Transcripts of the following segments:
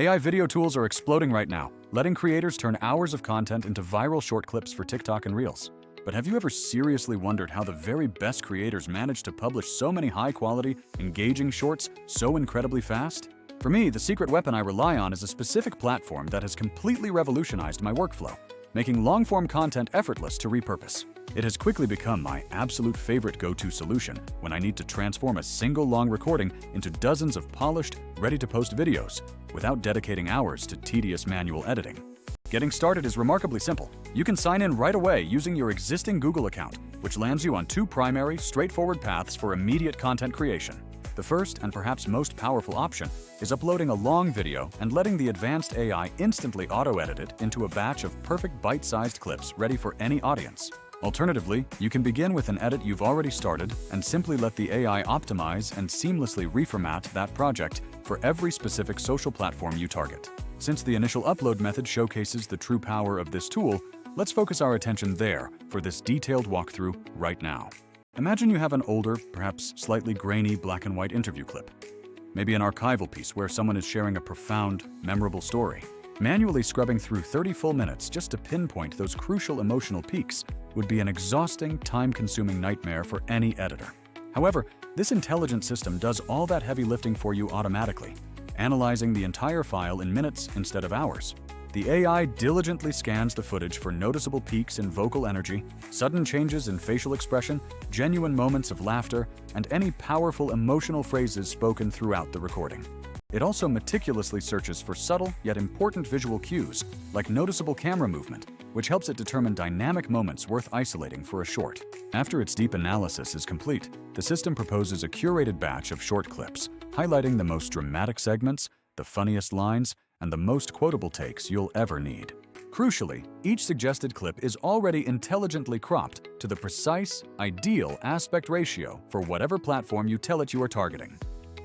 AI video tools are exploding right now, letting creators turn hours of content into viral short clips for TikTok and Reels. But have you ever seriously wondered how the very best creators manage to publish so many high-quality, engaging shorts so incredibly fast? For me, the secret weapon I rely on is a specific platform that has completely revolutionized my workflow, making long-form content effortless to repurpose. It has quickly become my absolute favorite go-to solution when I need to transform a single long recording into dozens of polished, ready-to-post videos without dedicating hours to tedious manual editing. Getting started is remarkably simple. You can sign in right away using your existing Google account, which lands you on two primary, straightforward paths for immediate content creation. The first and perhaps most powerful option is uploading a long video and letting the advanced AI instantly auto-edit it into a batch of perfect bite-sized clips ready for any audience. Alternatively, you can begin with an edit you've already started and simply let the AI optimize and seamlessly reformat that project for every specific social platform you target. Since the initial upload method showcases the true power of this tool, let's focus our attention there for this detailed walkthrough right now. Imagine you have an older, perhaps slightly grainy black and white interview clip. Maybe an archival piece where someone is sharing a profound, memorable story. Manually scrubbing through 30 full minutes just to pinpoint those crucial emotional peaks would be an exhausting, time-consuming nightmare for any editor. However, this intelligent system does all that heavy lifting for you automatically, analyzing the entire file in minutes instead of hours. The AI diligently scans the footage for noticeable peaks in vocal energy, sudden changes in facial expression, genuine moments of laughter, and any powerful emotional phrases spoken throughout the recording. It also meticulously searches for subtle yet important visual cues, like noticeable camera movement, which helps it determine dynamic moments worth isolating for a short. After its deep analysis is complete, the system proposes a curated batch of short clips, highlighting the most dramatic segments, the funniest lines, and the most quotable takes you'll ever need. Crucially, each suggested clip is already intelligently cropped to the precise, ideal aspect ratio for whatever platform you tell it you are targeting.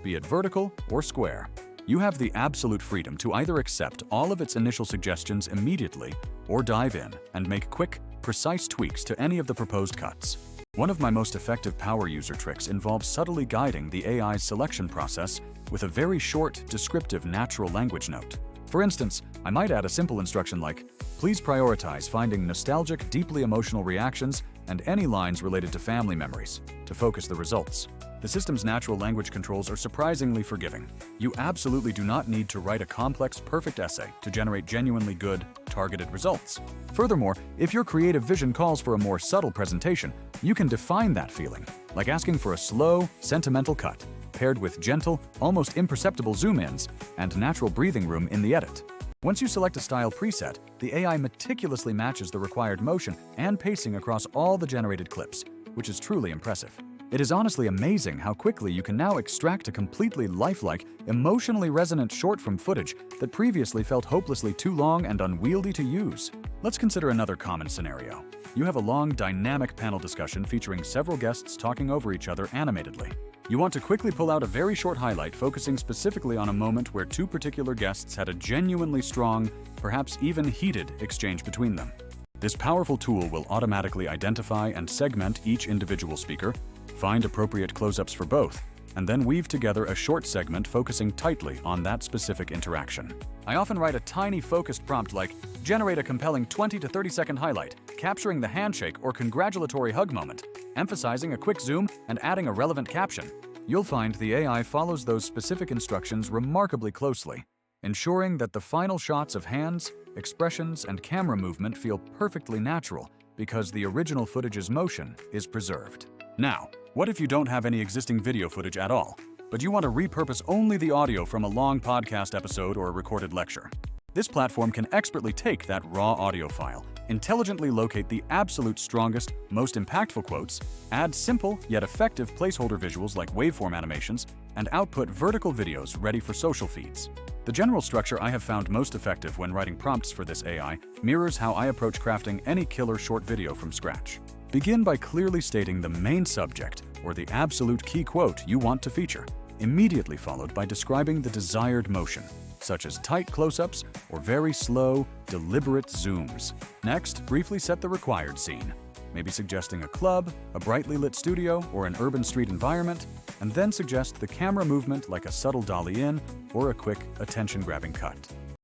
Be it vertical or square, you have the absolute freedom to either accept all of its initial suggestions immediately or dive in and make quick, precise tweaks to any of the proposed cuts. One of my most effective power user tricks involves subtly guiding the AI's selection process with a very short, descriptive natural language note. For instance, I might add a simple instruction like, "Please prioritize finding nostalgic, deeply emotional reactions and any lines related to family memories," to focus the results. The system's natural language controls are surprisingly forgiving. You absolutely do not need to write a complex, perfect essay to generate genuinely good, targeted results. Furthermore, if your creative vision calls for a more subtle presentation, you can define that feeling, like asking for a slow, sentimental cut, paired with gentle, almost imperceptible zoom-ins and natural breathing room in the edit. Once you select a style preset, the AI meticulously matches the required motion and pacing across all the generated clips, which is truly impressive. It is honestly amazing how quickly you can now extract a completely lifelike, emotionally resonant short from footage that previously felt hopelessly too long and unwieldy to use. Let's consider another common scenario. You have a long, dynamic panel discussion featuring several guests talking over each other animatedly. You want to quickly pull out a very short highlight focusing specifically on a moment where two particular guests had a genuinely strong, perhaps even heated, exchange between them. This powerful tool will automatically identify and segment each individual speaker, find appropriate close-ups for both, and then weave together a short segment focusing tightly on that specific interaction. I often write a tiny focused prompt like, "Generate a compelling 20 to 30-second highlight, capturing the handshake or congratulatory hug moment, emphasizing a quick zoom and adding a relevant caption." You'll find the AI follows those specific instructions remarkably closely, ensuring that the final shots of hands, expressions, and camera movement feel perfectly natural because the original footage's motion is preserved. Now, what if you don't have any existing video footage at all, but you want to repurpose only the audio from a long podcast episode or a recorded lecture? This platform can expertly take that raw audio file, intelligently locate the absolute strongest, most impactful quotes, add simple yet effective placeholder visuals like waveform animations, and output vertical videos ready for social feeds. The general structure I have found most effective when writing prompts for this AI mirrors how I approach crafting any killer short video from scratch. Begin by clearly stating the main subject or the absolute key quote you want to feature, immediately followed by describing the desired motion, such as tight close-ups or very slow, deliberate zooms. Next, briefly set the required scene, maybe suggesting a club, a brightly lit studio, or an urban street environment, and then suggest the camera movement like a subtle dolly in or a quick, attention-grabbing cut.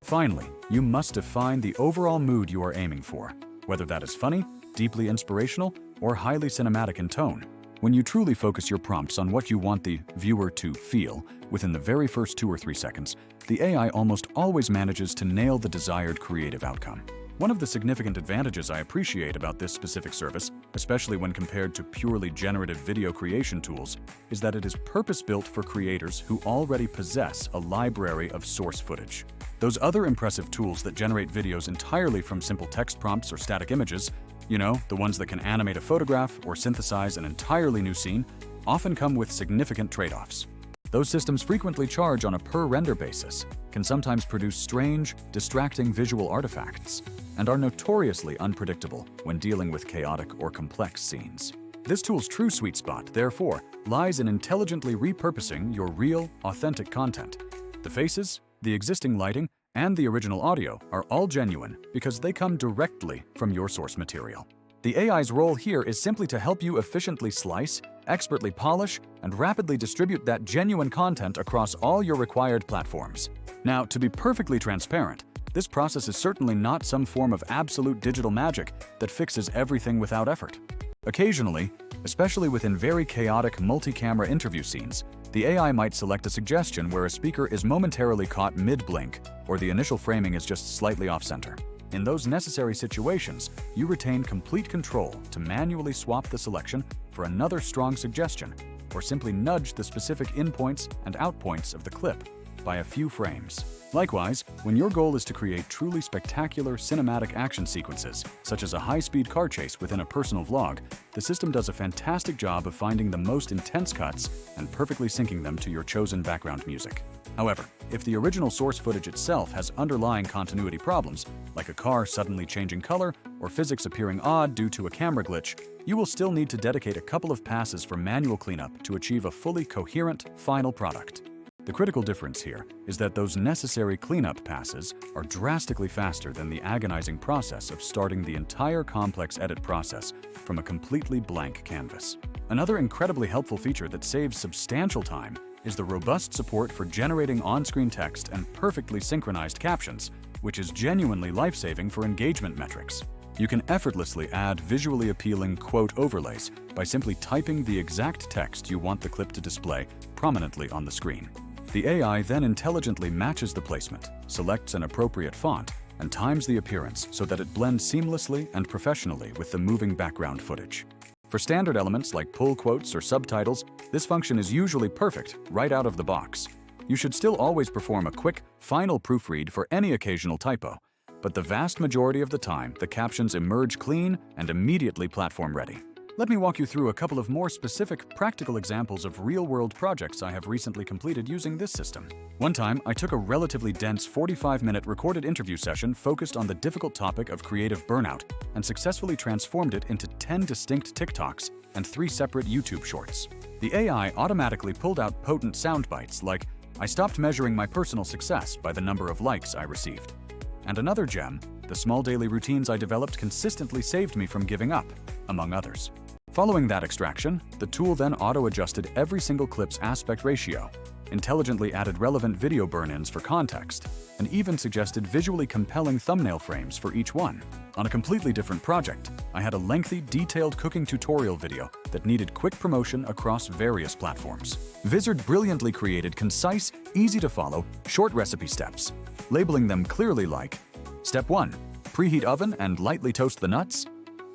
Finally, you must define the overall mood you are aiming for, whether that is funny, deeply inspirational, or highly cinematic in tone. When you truly focus your prompts on what you want the viewer to feel within the very first 2 or 3 seconds, the AI almost always manages to nail the desired creative outcome. One of the significant advantages I appreciate about this specific service, especially when compared to purely generative video creation tools, is that it is purpose-built for creators who already possess a library of source footage. Those other impressive tools that generate videos entirely from simple text prompts or static images, the ones that can animate a photograph or synthesize an entirely new scene, often come with significant trade-offs. Those systems frequently charge on a per-render basis, can sometimes produce strange, distracting visual artifacts, and are notoriously unpredictable when dealing with chaotic or complex scenes. This tool's true sweet spot, therefore, lies in intelligently repurposing your real, authentic content. The faces, the existing lighting, and the original audio are all genuine because they come directly from your source material. The AI's role here is simply to help you efficiently slice, expertly polish, and rapidly distribute that genuine content across all your required platforms. Now, to be perfectly transparent, this process is certainly not some form of absolute digital magic that fixes everything without effort. Occasionally, especially within very chaotic multi-camera interview scenes, the AI might select a suggestion where a speaker is momentarily caught mid-blink or the initial framing is just slightly off-center. In those necessary situations, you retain complete control to manually swap the selection for another strong suggestion or simply nudge the specific in-points and out-points of the clip by a few frames. Likewise, when your goal is to create truly spectacular cinematic action sequences, such as a high-speed car chase within a personal vlog, the system does a fantastic job of finding the most intense cuts and perfectly syncing them to your chosen background music. However, if the original source footage itself has underlying continuity problems, like a car suddenly changing color or physics appearing odd due to a camera glitch, you will still need to dedicate a couple of passes for manual cleanup to achieve a fully coherent, final product. The critical difference here is that those necessary cleanup passes are drastically faster than the agonizing process of starting the entire complex edit process from a completely blank canvas. Another incredibly helpful feature that saves substantial time is the robust support for generating on-screen text and perfectly synchronized captions, which is genuinely life-saving for engagement metrics. You can effortlessly add visually appealing quote overlays by simply typing the exact text you want the clip to display prominently on the screen. The AI then intelligently matches the placement, selects an appropriate font, and times the appearance so that it blends seamlessly and professionally with the moving background footage. For standard elements like pull quotes or subtitles, this function is usually perfect right out of the box. You should still always perform a quick, final proofread for any occasional typo, but the vast majority of the time, the captions emerge clean and immediately platform-ready. Let me walk you through a couple of more specific, practical examples of real-world projects I have recently completed using this system. One time, I took a relatively dense 45-minute recorded interview session focused on the difficult topic of creative burnout and successfully transformed it into 10 distinct TikToks and 3 separate YouTube shorts. The AI automatically pulled out potent sound bites like, "I stopped measuring my personal success by the number of likes I received." And another gem, "The small daily routines I developed consistently saved me from giving up," among others. Following that extraction, the tool then auto-adjusted every single clip's aspect ratio, intelligently added relevant video burn-ins for context, and even suggested visually compelling thumbnail frames for each one. On a completely different project, I had a lengthy, detailed cooking tutorial video that needed quick promotion across various platforms. Vizard brilliantly created concise, easy-to-follow, short recipe steps, labeling them clearly like, Step 1. Preheat oven and lightly toast the nuts,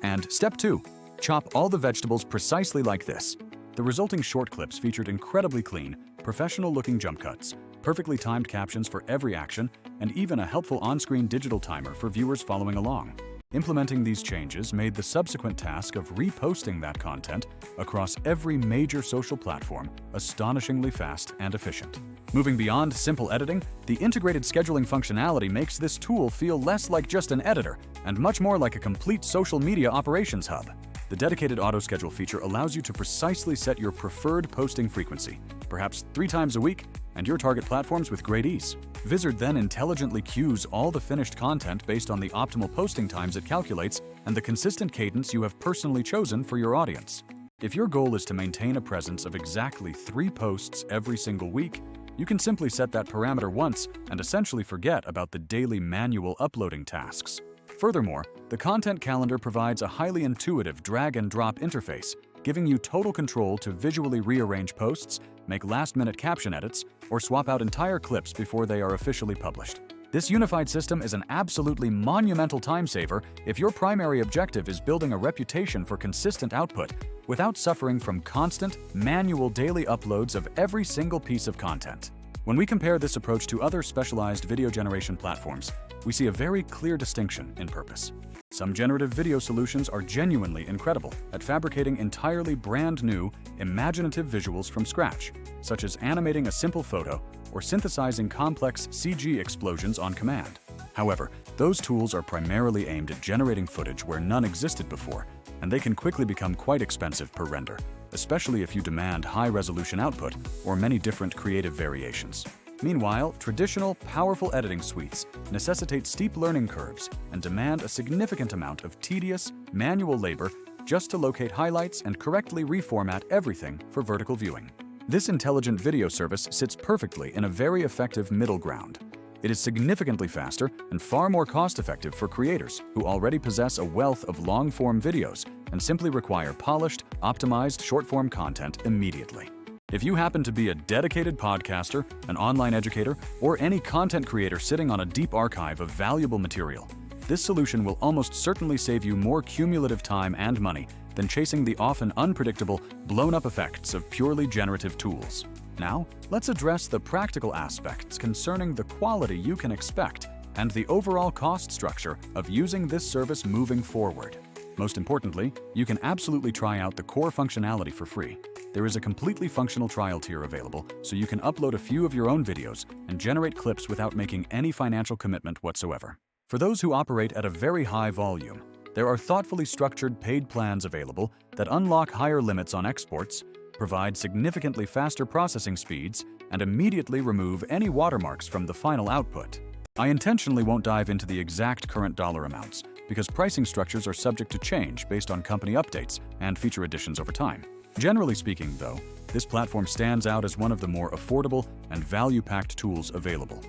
and Step 2. Chop all the vegetables precisely like this. The resulting short clips featured incredibly clean, professional-looking jump cuts, perfectly timed captions for every action, and even a helpful on-screen digital timer for viewers following along. Implementing these changes made the subsequent task of reposting that content across every major social platform astonishingly fast and efficient. Moving beyond simple editing, the integrated scheduling functionality makes this tool feel less like just an editor and much more like a complete social media operations hub. The dedicated auto-schedule feature allows you to precisely set your preferred posting frequency, perhaps 3 times a week, and your target platforms with great ease. Vizard then intelligently queues all the finished content based on the optimal posting times it calculates and the consistent cadence you have personally chosen for your audience. If your goal is to maintain a presence of exactly 3 posts every single week, you can simply set that parameter once and essentially forget about the daily manual uploading tasks. Furthermore, the content calendar provides a highly intuitive drag-and-drop interface, giving you total control to visually rearrange posts, make last-minute caption edits, or swap out entire clips before they are officially published. This unified system is an absolutely monumental time saver if your primary objective is building a reputation for consistent output without suffering from constant, manual daily uploads of every single piece of content. When we compare this approach to other specialized video generation platforms, we see a very clear distinction in purpose. Some generative video solutions are genuinely incredible at fabricating entirely brand new, imaginative visuals from scratch, such as animating a simple photo or synthesizing complex CG explosions on command. However, those tools are primarily aimed at generating footage where none existed before, and they can quickly become quite expensive per render, especially if you demand high-resolution output or many different creative variations. Meanwhile, traditional, powerful editing suites necessitate steep learning curves and demand a significant amount of tedious, manual labor just to locate highlights and correctly reformat everything for vertical viewing. This intelligent video service sits perfectly in a very effective middle ground. It is significantly faster and far more cost-effective for creators who already possess a wealth of long-form videos and simply require polished, optimized short-form content immediately. If you happen to be a dedicated podcaster, an online educator, or any content creator sitting on a deep archive of valuable material, this solution will almost certainly save you more cumulative time and money than chasing the often unpredictable, blown-up effects of purely generative tools. Now, let's address the practical aspects concerning the quality you can expect and the overall cost structure of using this service moving forward. Most importantly, you can absolutely try out the core functionality for free. There is a completely functional trial tier available, so you can upload a few of your own videos and generate clips without making any financial commitment whatsoever. For those who operate at a very high volume, there are thoughtfully structured paid plans available that unlock higher limits on exports, provide significantly faster processing speeds, and immediately remove any watermarks from the final output. I intentionally won't dive into the exact current dollar amounts, because pricing structures are subject to change based on company updates and feature additions over time. Generally speaking, though, this platform stands out as one of the more affordable and value-packed tools available,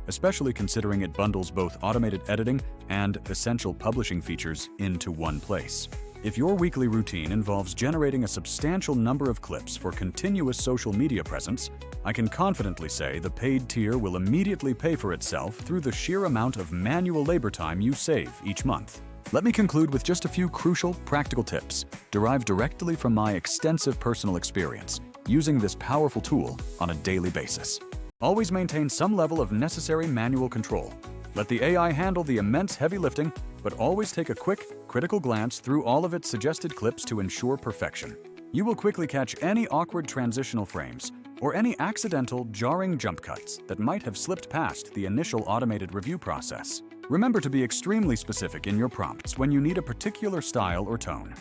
especially considering it bundles both automated editing and essential publishing features into one place. If your weekly routine involves generating a substantial number of clips for continuous social media presence, I can confidently say the paid tier will immediately pay for itself through the sheer amount of manual labor time you save each month. Let me conclude with just a few crucial, practical tips derived directly from my extensive personal experience using this powerful tool on a daily basis. Always maintain some level of necessary manual control. Let the AI handle the immense heavy lifting, but always take a quick, critical glance through all of its suggested clips to ensure perfection. You will quickly catch any awkward transitional frames or any accidental, jarring jump cuts that might have slipped past the initial automated review process. Remember to be extremely specific in your prompts when you need a particular style or tone.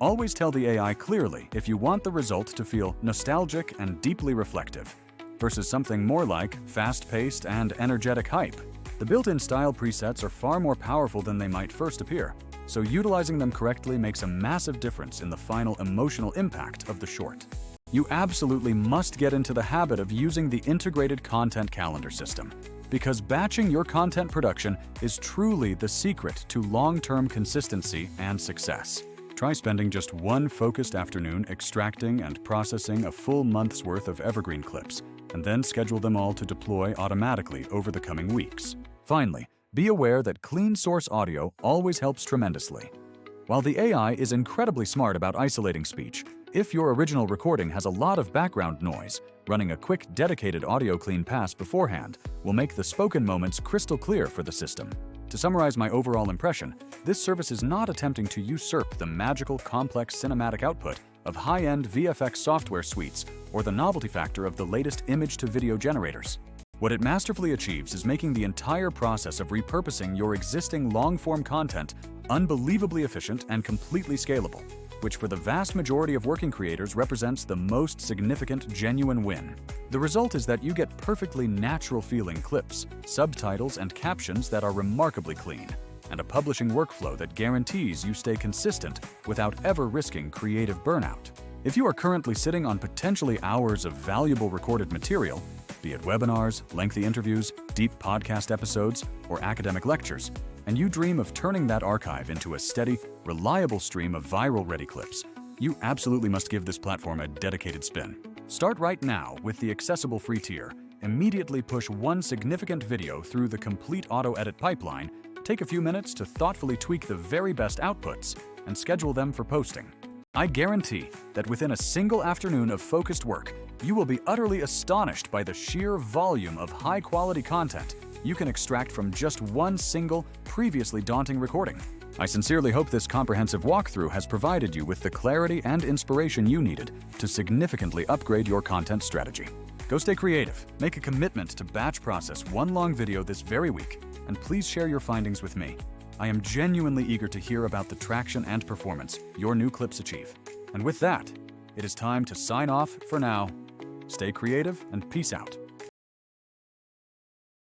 Always tell the AI clearly if you want the result to feel nostalgic and deeply reflective, versus something more like fast-paced and energetic hype. The built-in style presets are far more powerful than they might first appear, so utilizing them correctly makes a massive difference in the final emotional impact of the short. You absolutely must get into the habit of using the integrated content calendar system, because batching your content production is truly the secret to long-term consistency and success. Try spending just one focused afternoon extracting and processing a full month's worth of evergreen clips, and then schedule them all to deploy automatically over the coming weeks. Finally, be aware that clean source audio always helps tremendously. While the AI is incredibly smart about isolating speech, if your original recording has a lot of background noise, running a quick dedicated audio clean pass beforehand will make the spoken moments crystal clear for the system. To summarize my overall impression, this service is not attempting to usurp the magical, complex cinematic output of high-end VFX software suites or the novelty factor of the latest image-to-video generators. What it masterfully achieves is making the entire process of repurposing your existing long-form content unbelievably efficient and completely scalable, which for the vast majority of working creators represents the most significant genuine win. The result is that you get perfectly natural-feeling clips, subtitles, and captions that are remarkably clean, and a publishing workflow that guarantees you stay consistent without ever risking creative burnout. If you are currently sitting on potentially hours of valuable recorded material, be it webinars, lengthy interviews, deep podcast episodes, or academic lectures, and you dream of turning that archive into a steady, reliable stream of viral-ready clips, you absolutely must give this platform a dedicated spin. Start right now with the accessible free tier. Immediately push one significant video through the complete auto-edit pipeline, take a few minutes to thoughtfully tweak the very best outputs, and schedule them for posting. I guarantee that within a single afternoon of focused work, you will be utterly astonished by the sheer volume of high-quality content you can extract from just one single, previously daunting recording. I sincerely hope this comprehensive walkthrough has provided you with the clarity and inspiration you needed to significantly upgrade your content strategy. Go stay creative, make a commitment to batch process one long video this very week, and please share your findings with me. I am genuinely eager to hear about the traction and performance your new clips achieve. And with that, it is time to sign off for now. Stay creative and peace out.